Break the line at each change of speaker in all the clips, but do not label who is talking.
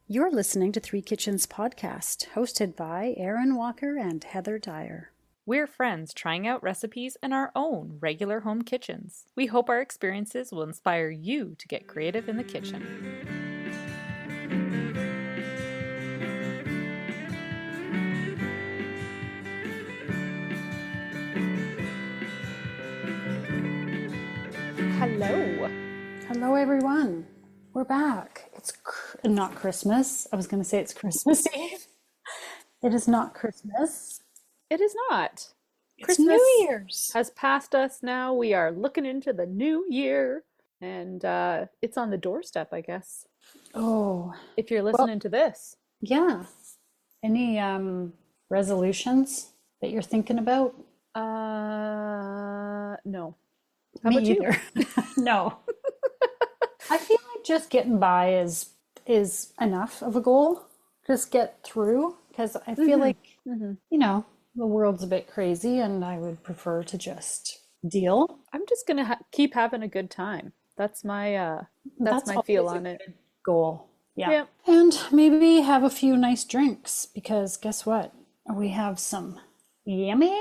You're listening to Three Kitchens podcast, hosted by Aaron Walker and Heather Dyer.
We're friends trying out recipes in our own regular home kitchens. We hope our experiences will inspire you to get creative in the kitchen. Hello.
Hello, everyone. We're back. It's not Christmas. I was going to say it's Christmas Eve. It is not Christmas.
It is not.
It's
Christmas
New Year's.
has passed us now. We are looking into the new year, and it's on the doorstep, I guess.
Oh,
If you're listening to this.
yeah. Any resolutions that you're thinking about?
No. How
Me
about you?
either. No. I feel like just getting by is enough of a goal. Just get through, because I feel like, you know, the world's a bit crazy and I would prefer to just deal.
I'm just gonna keep having a good time. That's my that's my feel
always
on
a
it.
good goal. Yeah.
Yeah.
And maybe have a few nice drinks, because guess what? We have some yummy,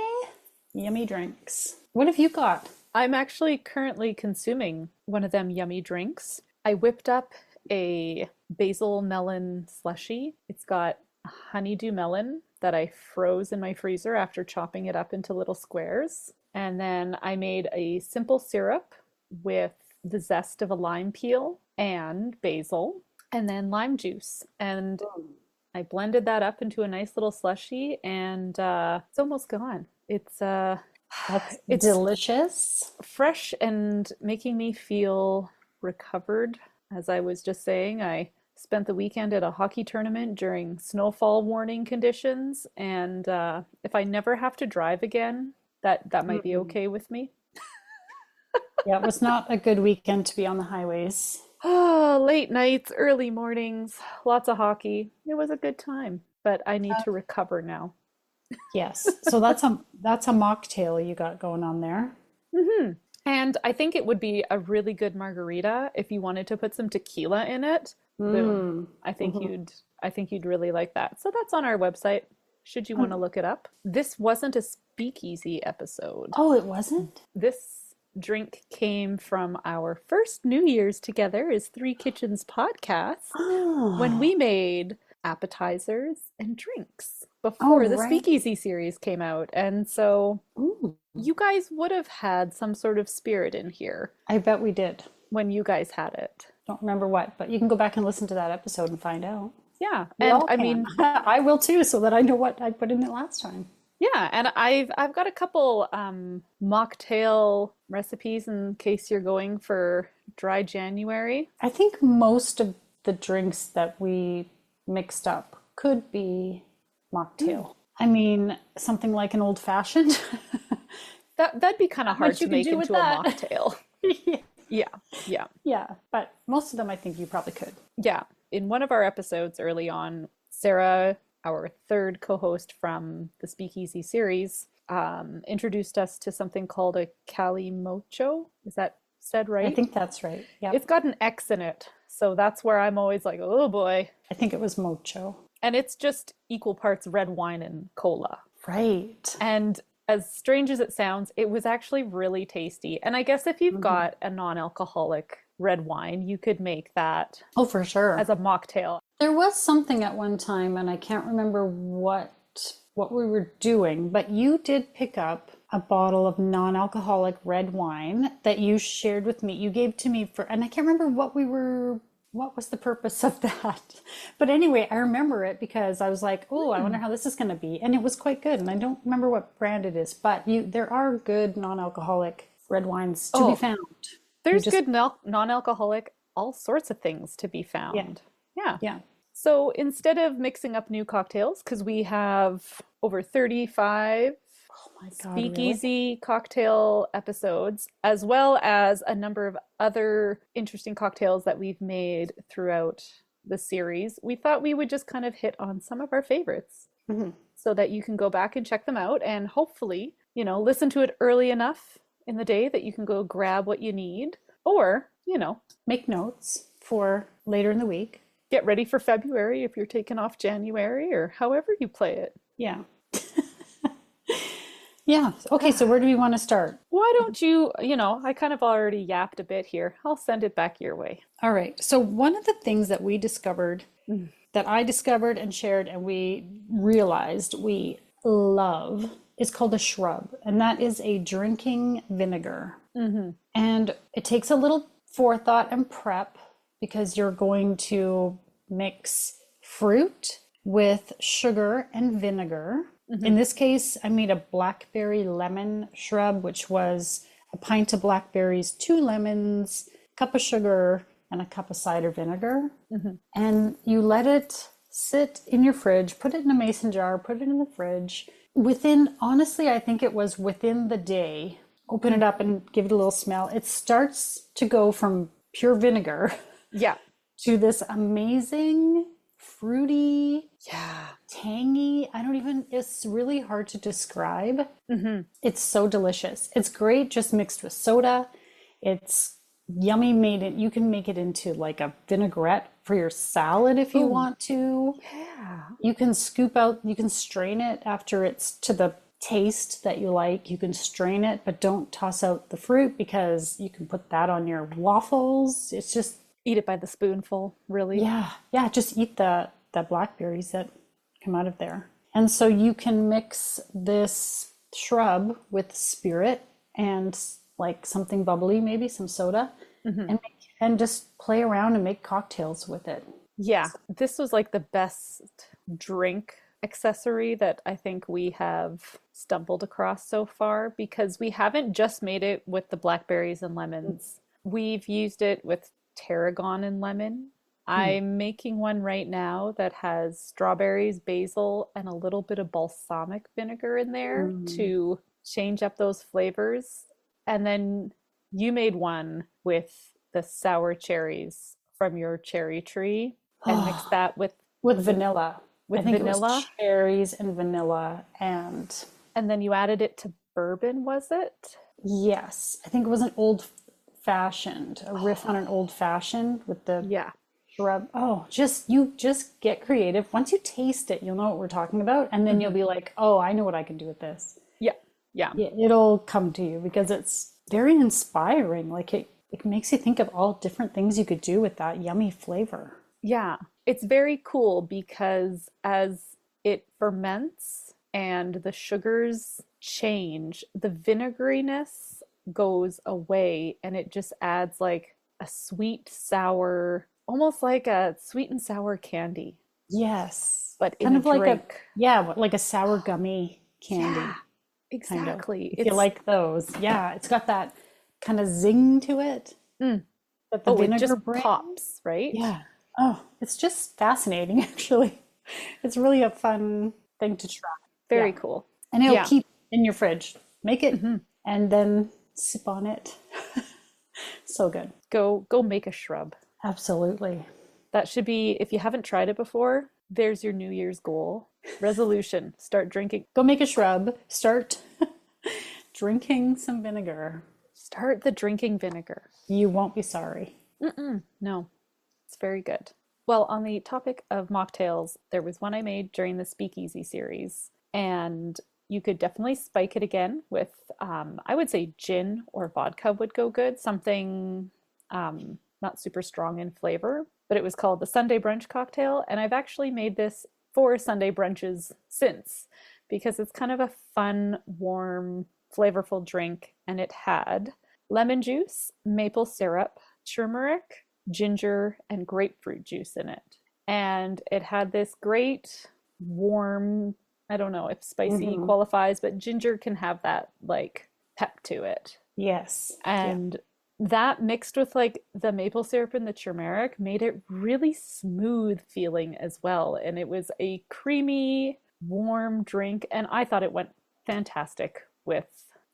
yummy drinks. What have you got?
I'm actually currently consuming one of them yummy drinks. I whipped up a basil melon slushie. It's got a honeydew melon that I froze in my freezer after chopping it up into little squares. And then I made a simple syrup with the zest of a lime peel and basil, and then lime juice. And I blended that up into a nice little slushie, and it's almost gone.
That's
It's
delicious.
fresh and making me feel recovered. As I was just saying, I spent the weekend at a hockey tournament during snowfall warning conditions, and if I never have to drive again, that might be okay with me.
Yeah, it was not a good weekend to be on the highways.
Oh, late nights, early mornings, lots of hockey. It was a good time, but I need to recover now.
Yes. So that's a mocktail you got going on there.
And I think it would be a really good margarita if you wanted to put some tequila in it. Boom. I think you'd really like that. So that's on our website, should you want to look it up. This wasn't a speakeasy episode.
Oh, it wasn't?
This drink came from our first New Year's together as Three Kitchens podcast when
Oh,
we made appetizers and drinks
oh,
before the
right.
Speakeasy series came out. And so
Ooh,
you guys would have had some sort of spirit in here
I bet we did.
when you guys had it.
Don't remember what, but you can go back and listen to that episode and find out.
Yeah.
We
And
all
I
can.
mean,
I will too, so that I know what I put in it last time.
yeah, and I've got a couple mocktail recipes in case you're going for dry January.
I think most of the drinks that we mixed up could be mocktail. I mean, something like an old fashioned.
That'd be kind of hard
What
to
you can
make
do with
into a
that.
mocktail.
Yeah.
Yeah, yeah,
Yeah, but most of them I think you probably could.
yeah. In one of our episodes early on, Sarah, our third co-host from the Speakeasy series, introduced us to something called a calimocho. Is that said
I
right?
think that's right. Yeah.
It's got an X in it, so that's where I'm always like, oh boy.
I think it was mocho.
And it's just equal parts red wine and cola.
Right.
And as strange as it sounds, it was actually really tasty. And I guess if you've got a non-alcoholic red wine, you could make that
Oh, for sure.
as a mocktail.
There was something at one time, and I can't remember what we were doing, but you did pick up a bottle of non-alcoholic red wine that you shared with me. You gave to me for, and I can't remember what was the purpose of that. But anyway, I remember it because I was like, oh, I wonder how this is going to be. And it was quite good. And I don't remember what brand it is, but there are good non-alcoholic red wines to be
Oh,
found.
there's
just,
good non-alcoholic, all sorts of things to be
yeah,
found. Yeah.
yeah.
So instead of mixing up new cocktails, because we have over 35
Oh my God, really?
speakeasy cocktail episodes, as well as a number of other interesting cocktails that we've made throughout the series, we thought we would just kind of hit on some of our favorites
Mhm.
so that you can go back and check them out and hopefully, listen to it early enough in the day that you can go grab what you need or,
Make notes for later in the week.
Get ready for February if you're taking off January or however you play it.
Yeah. Yeah. Okay, so where do we want to start?
Why don't you, I kind of already yapped a bit here. I'll send it back your way.
All right. So one of the things that we discovered,
Mm.
that I discovered and shared, and we realized we love, is called a shrub, and that is a drinking vinegar.
Hmm.
And it takes a little forethought and prep because you're going to mix fruit with sugar and vinegar. In this case, I made a blackberry lemon shrub, which was a pint of blackberries, 2 lemons, a cup of sugar, and a cup of cider vinegar. And you let it sit in your fridge, put it in a mason jar, put it in the fridge. Within, honestly, I think it was within the day, open it up and give it a little smell. It starts to go from pure vinegar
Yeah.
to this amazing, fruity,
Yeah.
tangy. It's really hard to describe.
Hmm.
It's so delicious. It's great just mixed with soda. It's yummy you can make it into like a vinaigrette for your salad if you
Ooh,
want to.
yeah.
You can strain it after it's to the taste that you like. You can strain it, but don't toss out the fruit because you can put that on your waffles. It's just,
Eat it by the spoonful, really.
yeah, just eat the blackberries that come out of there. And so you can mix this shrub with spirit and like something bubbly, maybe some soda, and just play around and make cocktails with it.
Yeah. This was like the best drink accessory that I think we have stumbled across so far because we haven't just made it with the blackberries and lemons. We've used it with tarragon and lemon.
Hmm.
I'm making one right now that has strawberries, basil, and a little bit of balsamic vinegar in there
Mm.
to change up those flavors. And then you made one with the sour cherries from your cherry tree and mixed
Oh,
that with
with
was it
vanilla. I
with
think it was
vanilla?
cherries and vanilla. And
And then you added it to bourbon, was it?
yes, I think it was an old fashioned, a riff on an old fashioned with the
Yeah.
shrub. Oh, you just get creative. Once you taste it, you'll know what we're talking about. And then you'll
Hmm.
be like, oh, I know what I can do with this.
Yeah. Yeah.
Yeah, it'll come to you because it's very inspiring. Like it makes you think of all different things you could do with that yummy flavor.
Yeah. It's very cool because as it ferments and the sugars change, the vinegariness goes away and it just adds like a sweet, sour, almost like a sweet and sour candy,
Yes.
but in
Kind
a
of like
drink.
like a sour gummy
Yeah,
candy, kind of.
exactly.
If you like those. Yeah, it's got that kind of zing to it
Mm,
that the
oh, it
vinegar
just
brings.
pops, right?
Yeah. Oh, it's just fascinating, actually. It's really a fun thing to try.
Very
Yeah.
cool.
And it'll
Yeah.
keep in your fridge. Make it
Hmm.
and then sip on it. So good.
Go make a shrub.
Absolutely.
That should be, if you haven't tried it before, there's your New Year's goal. Resolution. Start drinking.
Go make a shrub. Start drinking some vinegar.
Start the drinking vinegar.
You won't be sorry.
Mm-mm, no, it's very good. Well, on the topic of mocktails, there was one I made during the Speakeasy series, and you could definitely spike it again with, I would say gin or vodka would go good. Something not super strong in flavor, but it was called the Sunday Brunch Cocktail, and I've actually made this for Sunday brunches since because it's kind of a fun, warm, flavorful drink, and it had lemon juice, maple syrup, turmeric, ginger, and grapefruit juice in it. And it had this great warm, I don't know if spicy
Hmm.
qualifies, but ginger can have that like pep to it.
Yes. Yeah.
And that mixed with like the maple syrup and the turmeric made it really smooth feeling as well. And it was a creamy, warm drink. And I thought it went fantastic with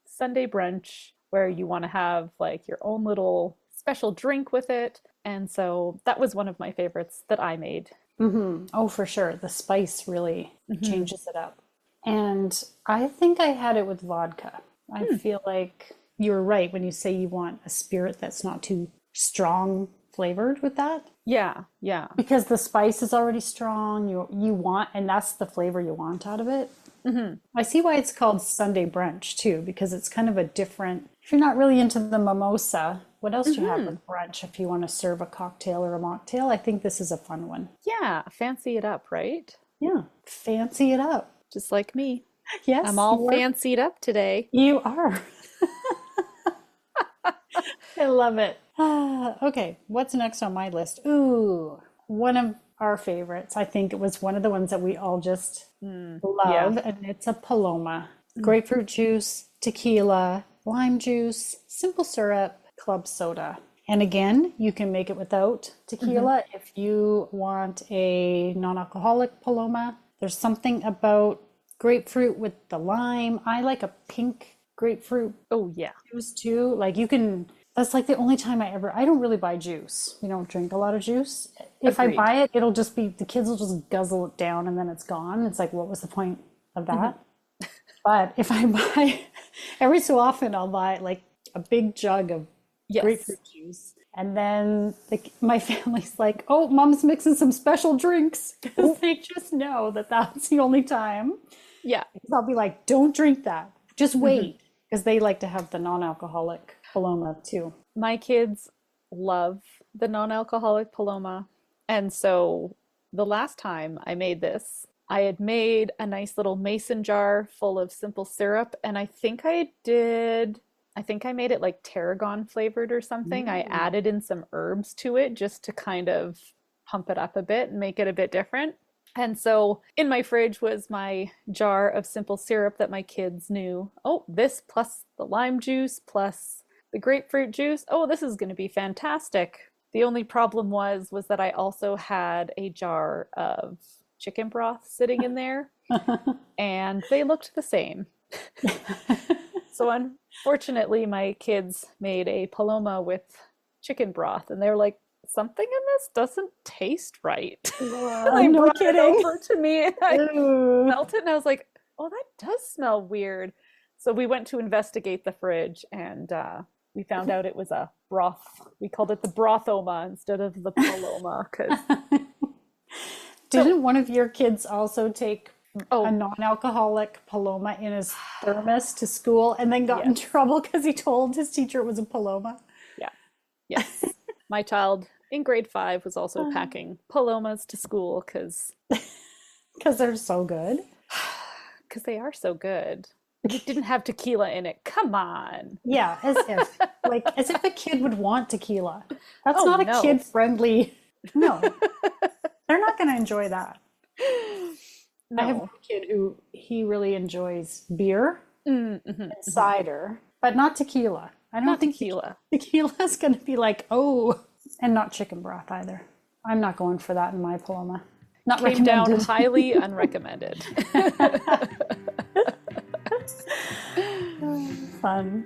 Sunday brunch, where you want to have like your own little special drink with it. And so that was one of my favorites that I made.
Oh, for sure. The spice really
Hmm.
changes it up. And I think I had it with vodka. I feel like you're right when you say you want a spirit that's not too strong flavored with that.
Yeah, yeah.
Because the spice is already strong. You want, and that's the flavor you want out of it. I see why it's called Sunday brunch too, because it's kind of a different. If you're not really into the mimosa, what else do you have with brunch if you want to serve a cocktail or a mocktail? I think this is a fun one.
Yeah, fancy it up, right?
Yeah, fancy it up.
Just like me.
Yes,
I'm all fancied up today.
You are. I love it. Okay, what's next on my list? Ooh, one of our favorites. I think it was one of the ones that we all just love, and it's a Paloma. Grapefruit juice, tequila, lime juice, simple syrup, club soda. And again, you can make it without tequila if you want a non-alcoholic Paloma. There's something about grapefruit with the lime. I like a pink grapefruit
Oh, yeah.
juice too. Like you can, that's like the only time I don't really buy juice. We don't drink a lot of juice. If
Agreed.
I buy it, it'll just be, the kids will just guzzle it down and then it's gone. It's like, what was the point of that? But if I buy, every so often I'll buy like a big jug of grapefruit juice. And then my family's like, oh, mom's mixing some special drinks because they just know that that's the only time.
Yeah.
Because I'll be like, don't drink that. Just wait. Because they like to have the non-alcoholic Paloma too.
My kids love the non-alcoholic Paloma. And so the last time I made this, I had made a nice little mason jar full of simple syrup. And I made it like tarragon flavored or something. I added in some herbs to it just to kind of pump it up a bit and make it a bit different. And so in my fridge was my jar of simple syrup that my kids knew, oh, this plus the lime juice plus the grapefruit juice. Oh, this is going to be fantastic. The only problem was that I also had a jar of chicken broth sitting in there and they looked the same. So unfortunately, my kids made a Paloma with chicken broth and they were like, something in this doesn't taste right. They
no
brought
kidding.
it over to me and I smelled it and I was like, oh, that does smell weird. So we went to investigate the fridge and we found out it was a broth. We called it the brothoma instead of the Paloma.
Didn't one of your kids also take a non-alcoholic Paloma in his thermos to school and then got in trouble because he told his teacher it was a Paloma?
Yeah. Yes. My child in grade 5 was also packing Palomas to school because
they're so good.
Because they are so good. It didn't have tequila in it. Come on.
Yeah, as if a kid would want tequila. That's not a kid-friendly. No, they're not going to enjoy that.
No.
I have a kid who he really enjoys beer and cider, but not tequila. I don't think tequila is going to be like, oh, and not chicken broth either. I'm not going for that in my Paloma. Not
Came
recommended.
down highly unrecommended.
Fun.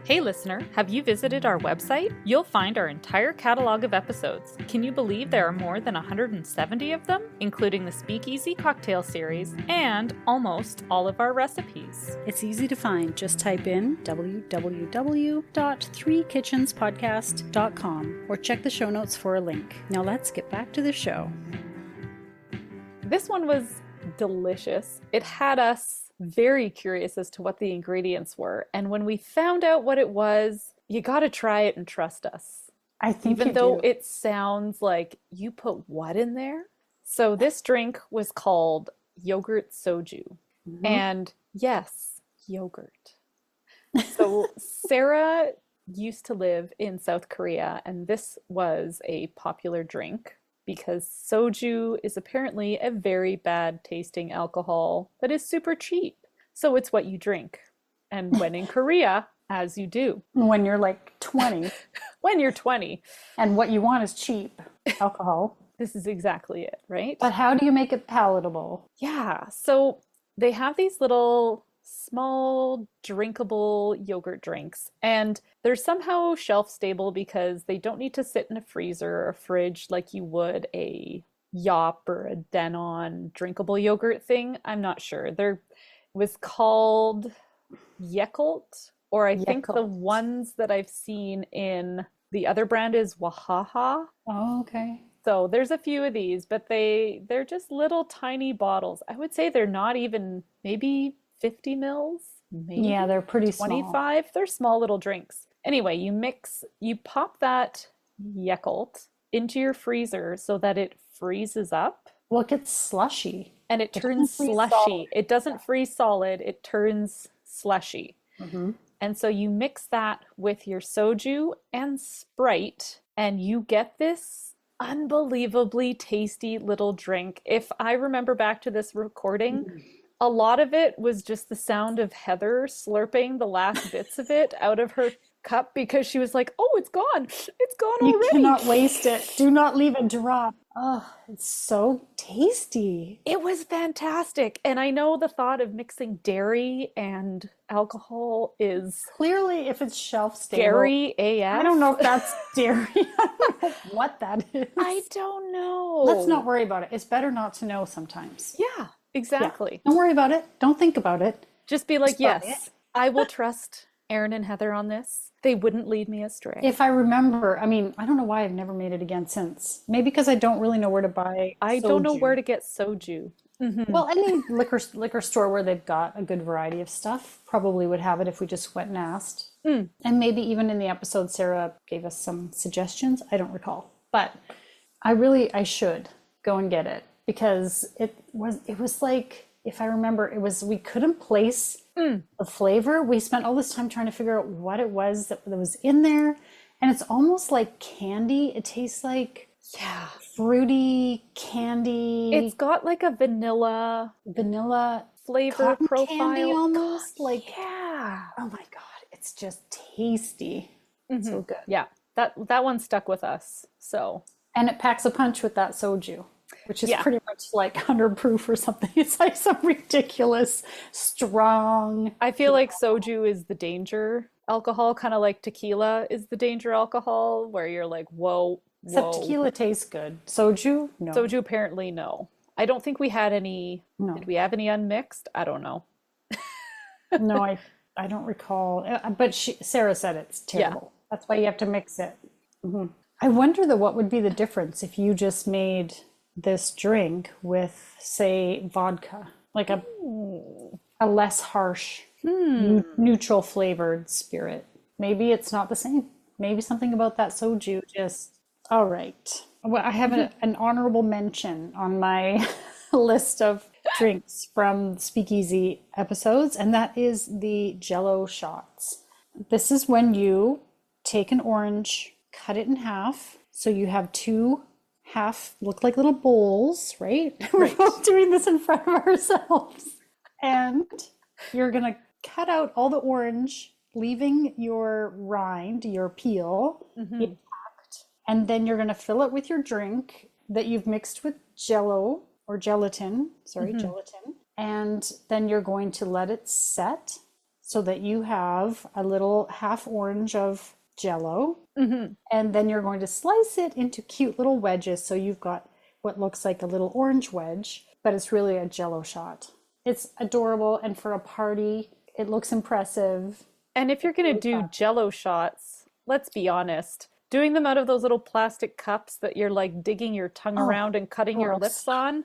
Hey listener, have you visited our website? You'll find our entire catalog of episodes. Can you believe there are more than 170 of them, including the Speakeasy cocktail series and almost all of our recipes?
It's easy to find. Just type in www.threekitchenspodcast.com or check the show notes for a link. Now let's get back to the show.
This one was delicious. It had us very curious as to what the ingredients were. And when we found out what it was, you got to try it and trust us.
I think
even though it sounds like you put what in there? So this drink was called yogurt soju. And yes, yogurt. So Sarah used to live in South Korea, and this was a popular drink because soju is apparently a very bad tasting alcohol that is super cheap. So it's what you drink. And when in Korea, as you do.
When you're like 20.
When you're 20.
And what you want is cheap alcohol.
This is exactly it, right?
But how do you make it palatable?
Yeah. So they have these little small drinkable yogurt drinks, and they're somehow shelf stable because they don't need to sit in a freezer or a fridge like you would a Yop or a Denon drinkable yogurt thing. I'm not sure. It was called Yakult, or I think the ones that I've seen in The other brand is Wahaha.
Oh, okay.
So there's a few of these, but they're just little tiny bottles. I would say they're not even maybe 50 mils,
Yeah,
maybe
they're pretty small.
25. They're small little drinks. Anyway, you pop that Yakult into your freezer so that it freezes up
Well, it gets slushy.
and it
It
turns
doesn't freeze solid.
slushy. It doesn't freeze solid, it turns slushy.
Hmm.
And so you mix that with your soju and Sprite, and you get this unbelievably tasty little drink. If I remember back to this recording, a lot of it was just the sound of Heather slurping the last bits of it out of her cup because she was like, "Oh, it's gone. It's gone
You
already."
cannot waste it. Do not leave a drop. Oh, it's so tasty.
It was fantastic. And I know the thought of mixing dairy and alcohol is
Clearly, if it's shelf stable,
scary AF.
I don't know if that's dairy. I don't know what that is.
I don't know.
Let's not worry about it. It's better not to know sometimes.
Yeah,
Yeah.
exactly.
Don't worry about it. Don't think about it.
Just be like,
Just try
yes, I will trust Aaron and Heather on this. They wouldn't lead me astray.
If I remember, I mean, I don't know why I've never made it again since. Maybe because I don't really know where to buy
I don't know
soju.
where to get soju.
Well, any liquor store where they've got a good variety of stuff probably would have it if we just went and asked. And maybe even in the episode, Sarah gave us some suggestions. I don't recall, but I should go and get it because it was like, if I remember, we couldn't place the flavor. We spent all this time trying to figure out what it was that was in there, and it's almost like candy. It tastes like
Yeah.
fruity candy.
It's got like a vanilla flavor
cotton
profile.
candy almost. Like,
Yeah.
oh my God, it's just tasty. So good.
Yeah. That one stuck with us. So
And it packs a punch with that soju, which is
Yeah.
pretty much like 100 proof or something. It's like some ridiculous, strong.
I feel like soju is the danger alcohol, kind of like tequila is the danger alcohol, where you're like, whoa,
Except
whoa.
tequila tastes good. Soju, no.
Soju apparently no. I don't think we had any.
No.
Did we have any unmixed? I don't know.
No, I don't recall. But Sarah said it's terrible. That's why you have to mix it. I wonder though, what would be the difference if you just made this drink with, say, vodka, like a less harsh, neutral flavored spirit. Maybe it's not the same. Maybe something about that soju just, all right. Well, I have an honorable mention on my list of drinks from Speakeasy episodes, and that is the Jello shots. This is when you take an orange, cut it in half, so you have two look like little bowls, right? We're both doing this in front of ourselves. And you're going to cut out all the orange, leaving your rind, your peel, intact. And then you're going to fill it with your drink that you've mixed with Jello or gelatin, gelatin. And then you're going to let it set so that you have a little half orange of Jello. And then you're going to slice it into cute little wedges. So you've got what looks like a little orange wedge, but it's really a Jello shot. It's adorable. And for a party, it looks impressive.
And if you're going to do Jello shots, let's be honest, doing them out of those little plastic cups that you're like digging your tongue around and cutting your lips on,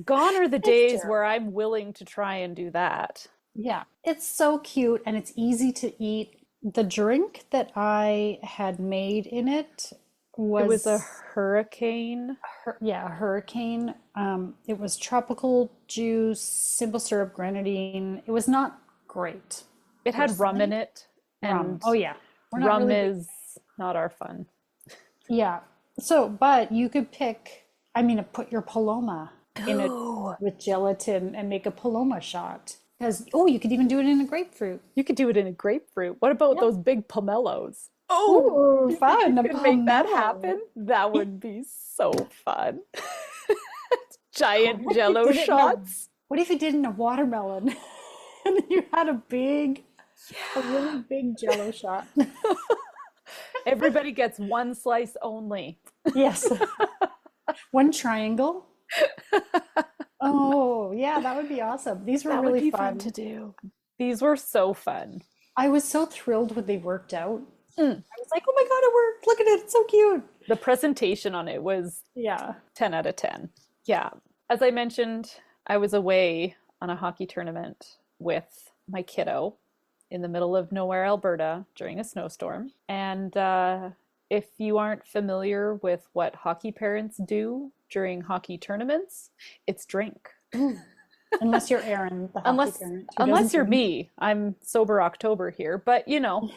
gone are the days where I'm willing to try and do that.
Yeah, it's so cute and it's easy to eat. The drink that I had made in it was
a hurricane.
A hurricane. It was tropical juice, simple syrup, grenadine. It was not great.
It had rum in it.
Rum. Oh yeah.
Rum is not our fun.
Yeah. So, but you could put your Paloma in it with gelatin and make a Paloma shot. Because, you could even do it in a grapefruit.
You could do it in a grapefruit. What about those big pomelos?
Oh, fun.
You could make that happen? That would be so fun. Giant Jello shots.
What if you did it in a watermelon? And then you had a really big Jello shot.
Everybody gets one slice only.
Yes. One triangle. Oh, yeah, that would be awesome. These were really fun
to do. These were so fun.
I was so thrilled when they worked out.
Mm.
I was like, oh my God, it worked. Look at it. It's so cute.
The presentation on it was
Yeah.
10 out of 10. Yeah. As I mentioned, I was away on a hockey tournament with my kiddo in the middle of nowhere, Alberta during a snowstorm. And if you aren't familiar with what hockey parents do during hockey tournaments, it's drink.
Unless you're Aaron, the hockey
Unless
parent who doesn't
unless you're
drink.
me. I'm sober October here, but you know.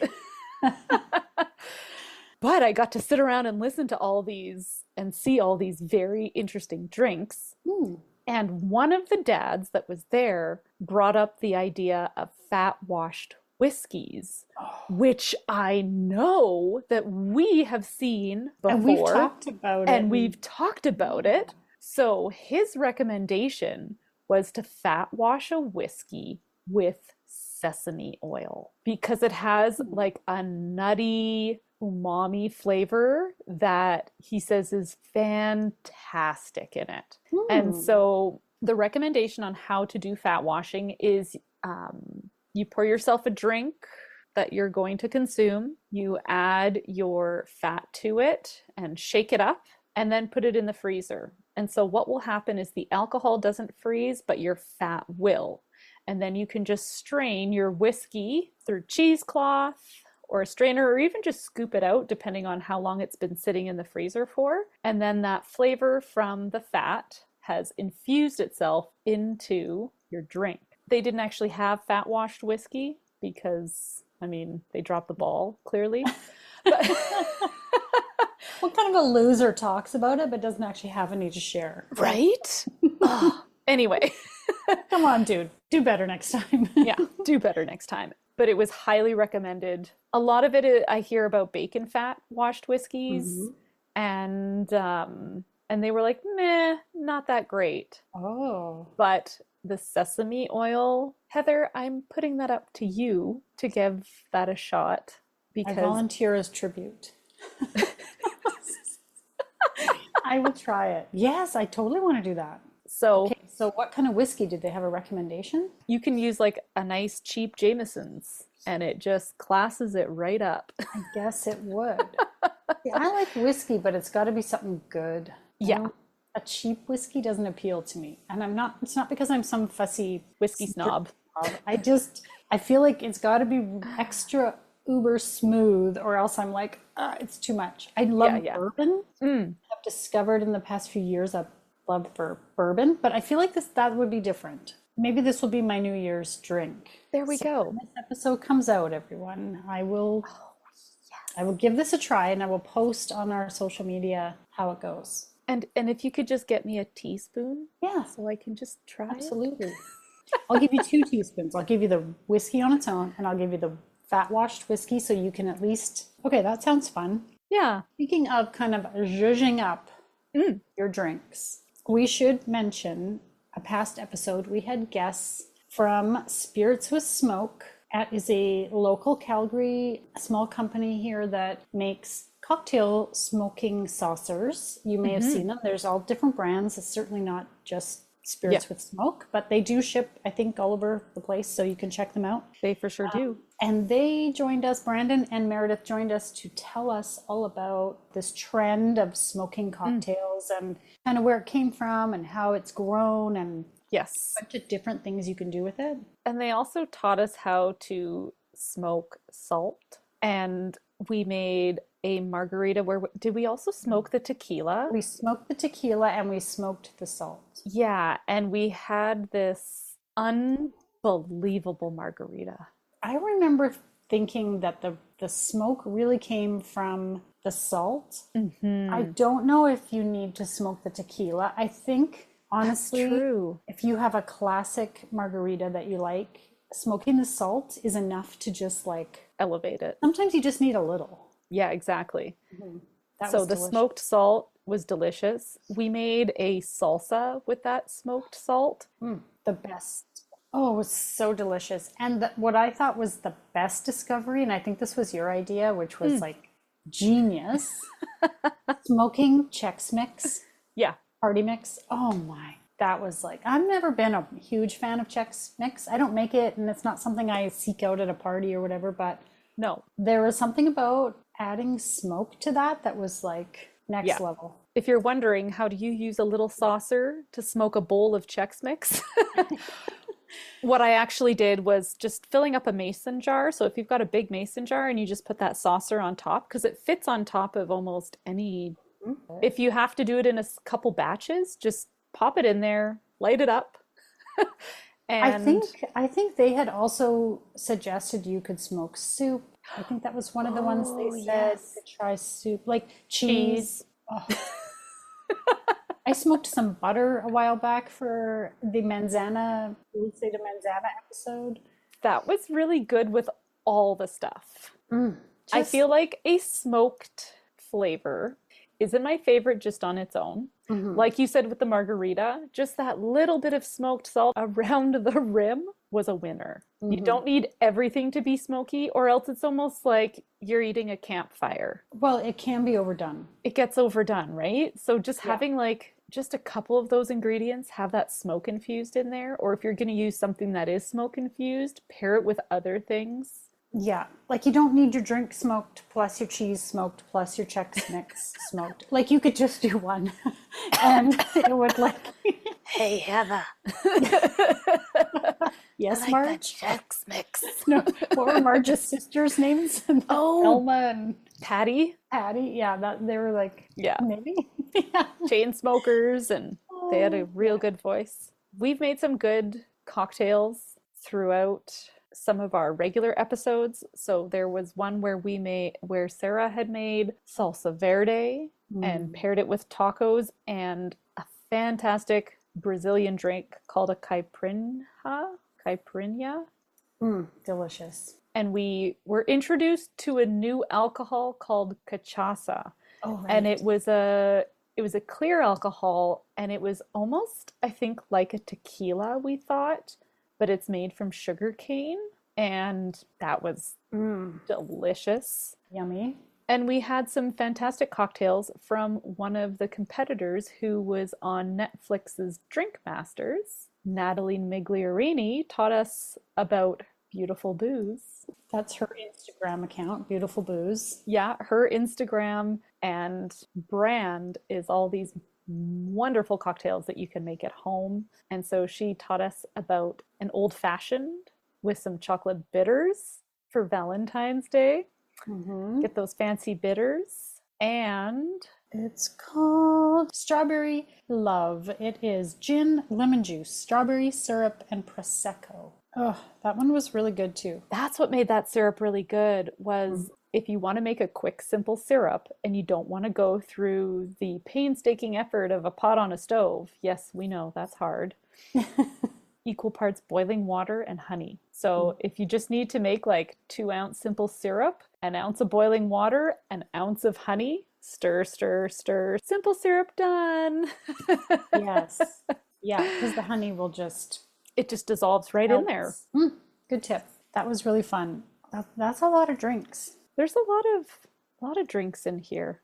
But I got to sit around and listen to all these and see all these very interesting drinks.
Hmm.
And one of the dads that was there brought up the idea of fat washed whiskeys, which I know that we have seen
And we've
before
talked about it.
and we've talked about it. So his recommendation was to fat wash a whiskey with sesame oil because it has like a nutty umami flavor that he says is fantastic in it. And so the recommendation on how to do fat washing is you pour yourself a drink that you're going to consume, you add your fat to it and shake it up, and then put it in the freezer. And so what will happen is the alcohol doesn't freeze, but your fat will. And then you can just strain your whiskey through cheesecloth or a strainer, or even just scoop it out depending on how long it's been sitting in the freezer for. And then that flavor from the fat has infused itself into your drink. They didn't actually have fat washed whiskey because, I mean, they dropped the ball clearly. But
What kind of a loser talks about it but doesn't actually have any to share?
right? Oh, anyway,
Come on, dude. Do better next time.
yeah, do better next time. But it was highly recommended. A lot of it I hear about bacon fat washed whiskeys, and they were like, meh, not that great.
Oh.
But the sesame oil, Heather, I'm putting that up to you to give that a shot
I
because
volunteer as tribute. I will try it. Yes, I totally want to do that.
so
Okay, so what kind of whiskey did they have a recommendation?
you can use like a nice cheap Jameson's and it just classes it right up.
I guess it would. See, I like whiskey, but it's got to be something good.
Yeah.
A cheap whiskey doesn't appeal to me. And it's not because I'm some fussy
Whiskey snob.
I feel like it's got to be extra uber smooth or else I'm like, it's too much. I love bourbon. I've discovered in the past few years a love for bourbon, but I feel like that would be different. Maybe this will be my New Year's drink.
There we go.
When this episode comes out, everyone, I will give this a try and I will post on our social media how it goes.
And if you could just get me a teaspoon,
Yeah,
so I can just try it.
absolutely. I'll give you 2 teaspoons. I'll give you the whiskey on its own, and I'll give you the fat washed whiskey so you can at least. Okay, that sounds fun.
Yeah.
Speaking of kind of zhuzhing up your drinks, we should mention a past episode. We had guests from Spirits with Smoke. That is a local Calgary small company here that makes cocktail smoking saucers. You may have seen them. There's all different brands. It's certainly not just Spirits with Smoke, but they do ship, I think, all over the place, so you can check them out.
They for sure do.
And they joined us, Brandon and Meredith joined us to tell us all about this trend of smoking cocktails and kind of where it came from and how it's grown and
Yes.
a bunch of different things you can do with it.
And they also taught us how to smoke salt. And we made a margarita where did we also smoke the tequila?
We smoked the tequila and we smoked the salt.
Yeah, and we had this unbelievable margarita.
I remember thinking that the smoke really came from the salt. I don't know if you need to smoke the tequila. I think, honestly,
True.
if you have a classic margarita that you like, smoking the salt is enough to just like,
Elevate it.
sometimes you just need a little.
Yeah, exactly.
That
So
was
the
delicious.
smoked salt was delicious. We made a salsa with that smoked salt.
The best. Oh, it was so delicious. And what I thought was the best discovery, and I think this was your idea, which was like genius, smoking Chex Mix,
Yeah.
party mix. Oh my, that was like, I've never been a huge fan of Chex Mix. I don't make it, and it's not something I seek out at a party or whatever, but
No.
There was something about adding smoke to that was like next
Yeah.
level.
If you're wondering, how do you use a little saucer to smoke a bowl of Chex Mix? What I actually did was just filling up a mason jar. So if you've got a big mason jar and you just put that saucer on top, because it fits on top of almost any. If you have to do it in a couple batches, just pop it in there, light it up,
I
and
think I think they had also suggested you could smoke soup. I think that was one of the ones they
oh
said
yes,
to try soup, like cheese.
cheese.
Oh, I smoked some butter a while back for the Manzana, Dulce de Manzana episode.
That was really good with all the stuff. I
Just
feel like a smoked flavor isn't my favorite just on its own.
mhm.
Like you said with the margarita, just that little bit of smoked salt around the rim was a winner. You don't need everything to be smoky, or else it's almost like you're eating a campfire.
Well, it can be overdone.
It gets overdone, right? So just
Yeah.
having like just a couple of those ingredients, have that smoke infused in there, or if you're going to use something that is smoke infused, pair it with other things.
Yeah, like you don't need your drink smoked plus your cheese smoked plus your Chex Mix smoked. Like you could just do one, and it would like
Hey, Heather.
yes, Marge.
Chex Mix.
No, what were Marge's sisters' names?
Oh,
Elma and
Patty.
Patty. Yeah, that they were like
Yeah.
maybe. Yeah.
Chain smokers, and they had a
Oh,
real good voice. We've made some good cocktails throughout some of our regular episodes. So there was one where Sarah had made salsa verde and paired it with tacos and a fantastic Brazilian drink called a caipirinha.
delicious.
And we were introduced to a new alcohol called cachaça.
Oh,
And
right.
it was a clear alcohol, and it was almost, I think, like a tequila, we thought, but it's made from sugar cane, and that was delicious.
Yummy.
And we had some fantastic cocktails from one of the competitors who was on Netflix's Drink Masters. Natalie Migliorini taught us about beautiful booze.
That's her Instagram account, Beautiful Booze.
Yeah, her Instagram and brand is all these wonderful cocktails that you can make at home. And so she taught us about an old fashioned with some chocolate bitters for Valentine's Day. Get those fancy bitters. And
It's called Strawberry Love. It is gin, lemon juice, strawberry syrup, and prosecco. Oh, that one was really good too.
that's what made that syrup really good was if you want to make a quick, simple syrup and you don't want to go through the painstaking effort of a pot on a stove. Yes, we know that's hard. Equal parts boiling water and honey. So if you just need to make like 2-ounce simple syrup, an ounce of boiling water, an ounce of honey, stir, stir, stir. Simple syrup done.
Yes. Yeah, because the honey will just
It just dissolves right in there.
Good tip. That was really fun. That's a lot of drinks.
There's a lot of drinks in here.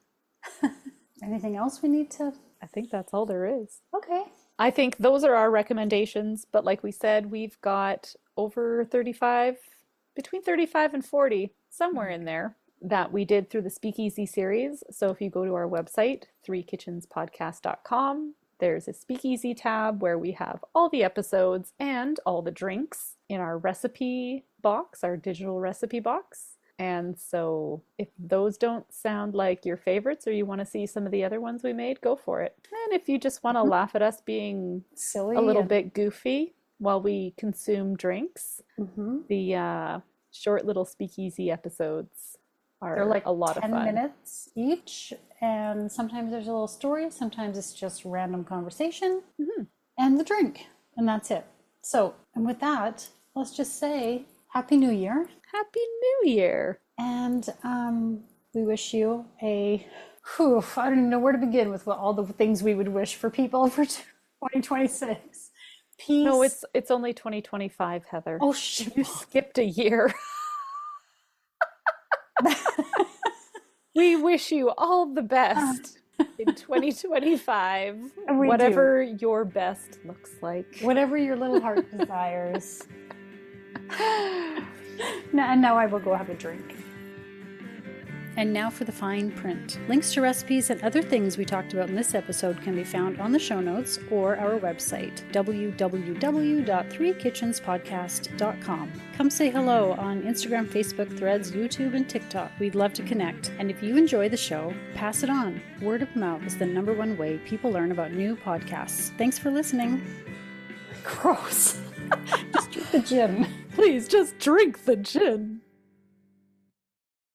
Anything else we need to?
I think that's all there is.
Okay.
I think those are our recommendations, but like we said, we've got over 35, between 35 and 40, somewhere in there, that we did through the Speakeasy series. So if you go to our website, threekitchenspodcast.com, there's a Speakeasy tab where we have all the episodes and all the drinks in our recipe box, our digital recipe box. And so if those don't sound like your favorites or you want to see some of the other ones we made, go for it. And if you just want to laugh at us being
Silly.
a little
and-
bit goofy while we consume drinks, the short little Speakeasy episodes are
They're like
a lot of
10
fun.
minutes each. And sometimes there's a little story. Sometimes it's just random conversation and the drink. And that's it. So, and with that, let's just say Happy New Year.
Happy New Year!
And we wish you I don't even know where to begin with all the things we would wish for people for 2026. Peace.
No, it's only 2025, Heather.
Oh, shit.
You skipped a year. We wish you all the best in 2025,
We
whatever your best looks like.
Whatever your little heart desires. And now I will go have a drink. And now for the fine print. Links to recipes and other things we talked about in this episode can be found on the show notes or our website, www.threekitchenspodcast.com. Come say hello on Instagram, Facebook, Threads, YouTube, and TikTok. We'd love to connect. And if you enjoy the show, pass it on. Word of mouth is the #1 way people learn about new podcasts. Thanks for listening. Gross. Just drink the gin.
Please just drink the gin.